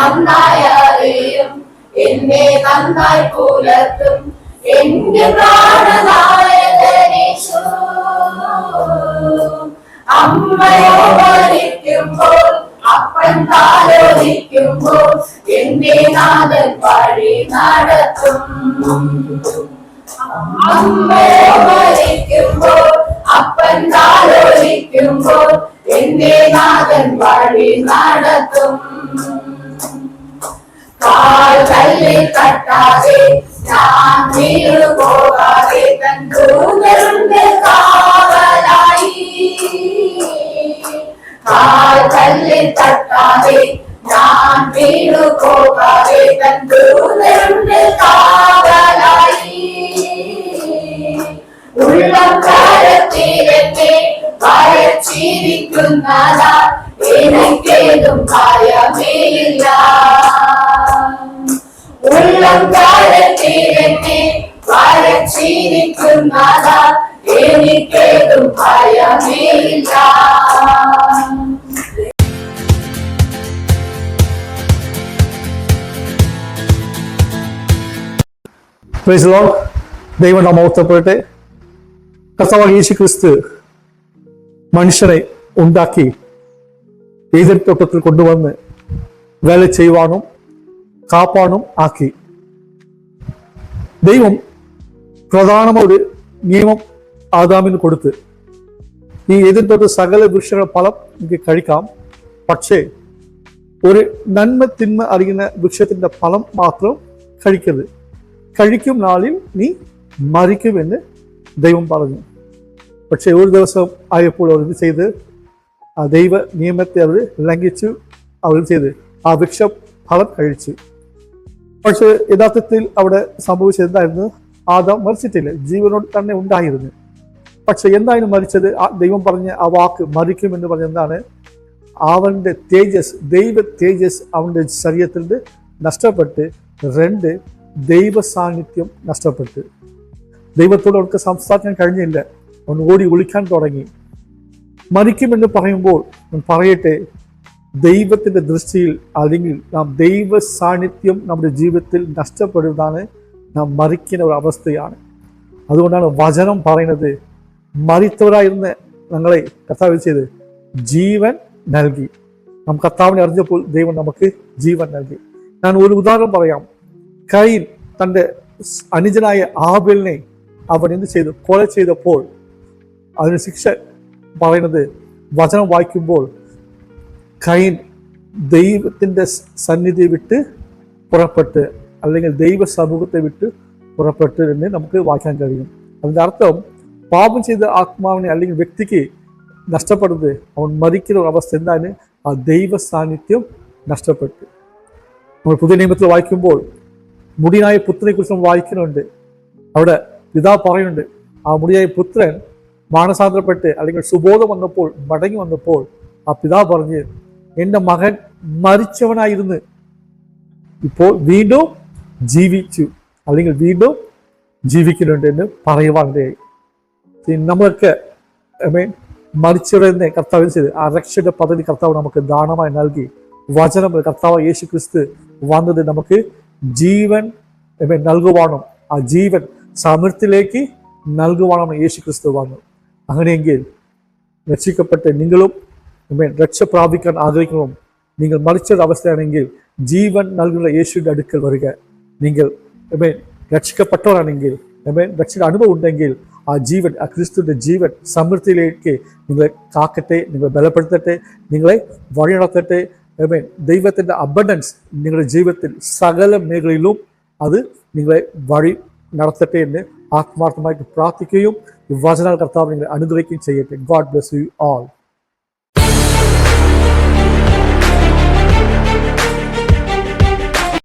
നന്നായി അറിയും, എന്നെ നന്നായി പുലർത്തും എന്റെ പ്രാണനായകനീശോ. അമ്മയോ മരിക്കുമ്പോൾ അപ്പൻ താലോലിക്കുമ്പോൾ എന്റെ നാഥൻ വഴി നടത്തും. അമ്മയോ മരിക്കുമ്പോൾ അപ്പൻ താലോലിക്കുമ്പോൾ എന്റെ നാഥൻ വഴി നടത്തും. കാൽ കല്ലിൽ തട്ടാതെ ഞാൻ വീണു പോകാതെ തൻ ദൂതരുടെ കാവലായി. കാൽ കല്ലിൽ തട്ടാതെ ഞാൻ വീണു പോകാതെ തൻ ദൂതരുടെ കാവലായി. ഉള്ളം കരത്തിലെന്നെ വരച്ചിരിക്കുന്നതാ എനിക്കേതും ഭയമേയില്ല. ഉള്ളം കരത്തിലെന്നെ വരച്ചിരിക്കുന്നതാ എനിക്കേതും ഭയമേയില്ല. Praise the Lord. ദൈവം നാം മഹത്വപ്പെടട്ടെ. കർത്താവായ യേശു ക്രിസ്തു മനുഷ്യനെ ഉണ്ടാക്കി ഏദൻ തോട്ടത്തിൽ കൊണ്ടുവന്ന് വേല ചെയ്യുവാനും കാപ്പാനും ആക്കി. ദൈവം പ്രധാനമൊരു നിയമം ആദാമിന് കൊടുത്ത്, ഈ ഏദൻ തോട്ട സകല വൃക്ഷങ്ങളുടെ ഫലം എനിക്ക് കഴിക്കാം, പക്ഷേ ഒരു നന്മ തിന്മ അറിയുന്ന വൃക്ഷത്തിന്റെ ഫലം മാത്രം കഴിക്കരുത്, കഴിക്കും നാളിൽ നീ മരിക്കുമെന്ന് ദൈവം പറഞ്ഞു. പക്ഷെ ഒരു ദിവസം ആയപ്പോൾ അവർ ഇത് ചെയ്ത് ആ ദൈവ നിയമത്തെ അവർ ലംഘിച്ചു. അവർ ചെയ്ത് ആ വൃക്ഷ ഫലം കഴിച്ചു. പക്ഷെ യഥാർത്ഥത്തിൽ അവിടെ സംഭവിച്ചത് എന്തായിരുന്നു? ആദാം മരിച്ചിട്ടില്ല, ജീവനോട് തന്നെ ഉണ്ടായിരുന്നു. പക്ഷെ എന്തായാലും മരിച്ചത്? ദൈവം പറഞ്ഞ ആ വാക്ക് മരിക്കുമെന്ന് പറഞ്ഞ എന്താണ്? അവന്റെ തേജസ്, ദൈവ തേജസ് അവന്റെ ശരീരത്തിൽ നഷ്ടപ്പെട്ട്, രണ്ട് ദൈവ സാന്നിധ്യം നഷ്ടപ്പെട്ട്. ദൈവത്തോട് അവർക്ക് സംസാരിക്കാൻ കഴിഞ്ഞില്ല. അവൻ ഓടി ഒളിക്കാൻ തുടങ്ങി. മരിക്കുമെന്ന് പറയുമ്പോൾ പറയട്ടെ, ദൈവത്തിന്റെ ദൃഷ്ടിയിൽ അല്ലെങ്കിൽ നാം ദൈവ സാന്നിധ്യം നമ്മുടെ ജീവിതത്തിൽ നഷ്ടപ്പെടുന്നതാണ് നാം മരിക്കുന്ന ഒരു അവസ്ഥയാണ്. അതുകൊണ്ടാണ് വചനം പറയുന്നത്, മരിത്തവരായിരുന്ന ഞങ്ങളെ കർത്താവ് ചെയ്ത് ജീവൻ നൽകി. നാം കർത്താവിനെ അറിഞ്ഞപ്പോൾ ദൈവം നമുക്ക് ജീവൻ നൽകി. ഞാൻ ഒരു ഉദാഹരണം പറയാം. കയീൻ തൻ്റെ അനുജനായ ആബേലിനെ അവൻ എന്ത് ചെയ്തു? കൊല ചെയ്തപ്പോൾ അതിന് ശിക്ഷ പറയുന്നത് വചനം വായിക്കുമ്പോൾ കയീൻ ദൈവത്തിൻ്റെ സന്നിധി വിട്ട് പുറപ്പെട്ട്, അല്ലെങ്കിൽ ദൈവ സമൂഹത്തെ വിട്ട് പുറപ്പെട്ട് എന്ന് നമുക്ക് വായിക്കാൻ കഴിയും. അതിൻ്റെ അർത്ഥം പാപം ചെയ്ത ആത്മാവിനെ അല്ലെങ്കിൽ വ്യക്തിക്ക് നഷ്ടപ്പെടുന്നത്, അവൻ മരിക്കുന്ന ഒരു അവസ്ഥ എന്താണ്? ആ ദൈവ സാന്നിധ്യം നഷ്ടപ്പെട്ടു. നമ്മൾ പുതിയ നിയമത്തിൽ വായിക്കുമ്പോൾ മുടിയനായ പുത്രനെ കുറിച്ച് നമ്മൾ വായിക്കുന്നുണ്ട്. അവിടെ പിതാവ് പറയുന്നുണ്ട്, ആ മുടിയായ പുത്രൻ മാനസാന്തരപ്പെട്ട് അല്ലെങ്കിൽ സുബോധം വന്നപ്പോൾ, മടങ്ങി വന്നപ്പോൾ ആ പിതാവ് പറഞ്ഞ്, എൻ്റെ മകൻ മരിച്ചവനായിരുന്നു, ഇപ്പോൾ വീണ്ടും ജീവിച്ചു, അല്ലെങ്കിൽ വീണ്ടും ജീവിക്കുന്നുണ്ട് എന്ന് പറയുവാനിടയായി. നമ്മളൊക്കെ മരിച്ചവരെന്നെ കർത്താവ് ചെയ്ത് ആ രക്ഷയുടെ പദ്ധതി കർത്താവ് നമുക്ക് ദാനമായി നൽകി. വചനം കർത്താവ് യേശു ക്രിസ്തു വന്നത് നമുക്ക് ജീവൻ നൽകുവാനും ആ ജീവൻ സമൃദ്ധിയിലേക്ക് നൽകുവാനാണ് യേശു ക്രിസ്തു വന്നു. അങ്ങനെയെങ്കിൽ രക്ഷിക്കപ്പെട്ട് നിങ്ങളും രക്ഷ പ്രാപിക്കാൻ ആഗ്രഹിക്കണം. നിങ്ങൾ മരിച്ചൊരു അവസ്ഥയാണെങ്കിൽ ജീവൻ നൽകുന്ന യേശുവിൻ്റെ അടുക്കൽ വരിക. നിങ്ങൾ രക്ഷിക്കപ്പെട്ടവരാണെങ്കിൽ, രക്ഷയുടെ അനുഭവം ഉണ്ടെങ്കിൽ ആ ജീവൻ, ആ ക്രിസ്തുവിൻ്റെ ജീവൻ സമൃദ്ധിയിലേക്ക് നിങ്ങളെ കാക്കട്ടെ, നിങ്ങളെ ബലപ്പെടുത്തട്ടെ, നിങ്ങളെ വഴി നടത്തട്ടെ. ദൈവത്തിൻ്റെ അബണ്ടൻസ് നിങ്ങളുടെ ജീവിതത്തിൽ സകല മേഖലയിലും അത് നിങ്ങളെ വഴി നടത്തട്ടെ എന്ന് ആത്മാർത്ഥമായിട്ട് പ്രാർത്ഥിക്കുകയും വചന കർത്താവ് നിങ്ങളെ അനുഗ്രഹിക്കുകയും ചെയ്യട്ടെ. God bless you all.